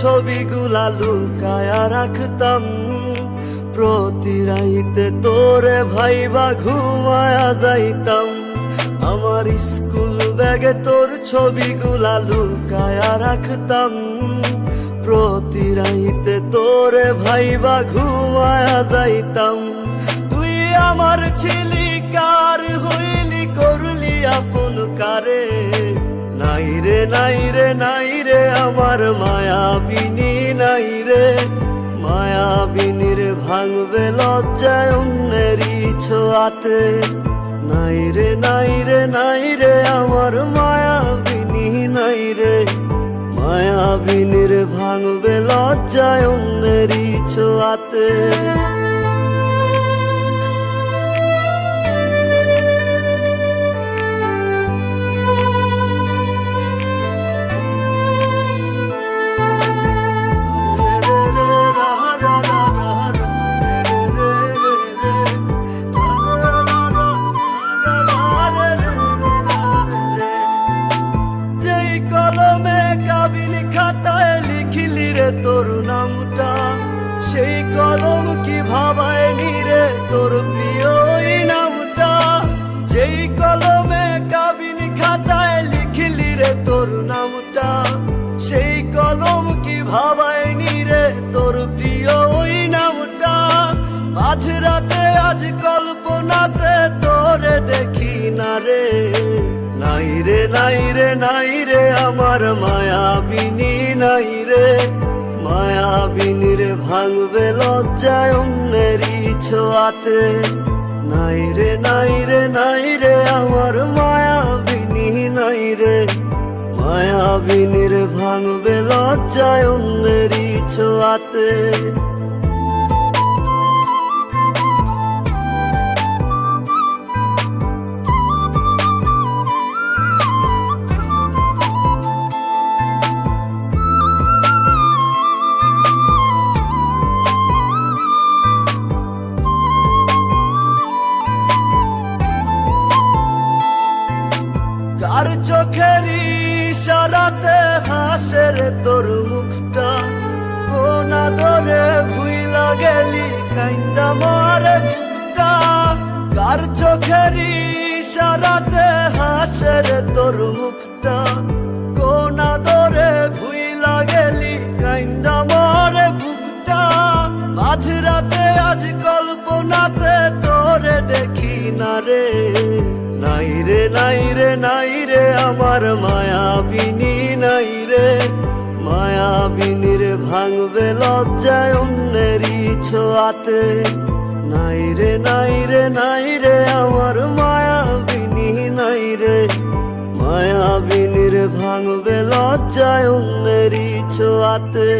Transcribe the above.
ছবিগুলা লুকায়া রাখতাম, প্রতি রাইতে তোরে ভাইবা ঘুমায়া যাইতাম। আমার স্কুল ব্যাগে তোর ছবিগুলা লুকায়া রাখতাম, প্রতি রাইতে তোরে ভাইবা ঘুমায়া যাইতাম। তুই আমার ছিলি কার হইলি করলি আপন কারে, নাই রে নাই রে নাই রে আমার মায়াবিনী নাই রে। মায়াবিনীর ভাঙবে লজ্জায় অন্যেরই ছোঁয়াতে, নাই রে নাই রে নাই রে আমার মায়াবিনী নাই রে। মায়াবিনীর ভাঙবে লজ্জায় অন্যেরই ছোঁয়াতে। তোর নামটা সেই কলম কি ভাবায়নি রে তোর প্রিয় ওই নামটা। যেই কলমে কাবিন খাতায় লিখলি রে তোর নামটা, সেই কলম কি ভাবায়নি রে তোর প্রিয় ওই নামটা। মাঝরাতে আজ কল্পনাতে তোরে দেখি না রে, নাই রে নাই রে নাই রে আমার মায়াবিনী নাই রে। মায়াবিনীর ভাঙবে লজ্জায় অন্যেরই ছোঁয়াতে, নাই রে নাই রে নাই রে আমার মায়াবিনী নাই রে। মায়াবিনীর ভাঙবে লজ্জায় অন্যেরই ছোঁয়াতে। কার চোখের ইশারাতে হাসে রে তোর মুখটা, কোন আদরে ভুইলা গেলি কাইন্দা মারে বুকটা। কার চোখের ইশারাতে হাসে রে তোর মুখটা, কোন আদরে ভুইলা গেলি কাইন্দা মারে বুকটা। মাঝরাতে আজ কল্পনাতে তোরে দেখি না রে, নাই রে নাই রে নাই রে আমার মায়াবিনী নাই রে। মায়াবিনীর ভাঙবে লজ্জায় অন্যেরই ছোঁয়াতে, নাই রে নাই রে নাই রে আমার মায়াবিনী নাই রে। মায়াবিনীর ভাঙবে লজ্জায় অন্যেরই ছোঁয়াতে।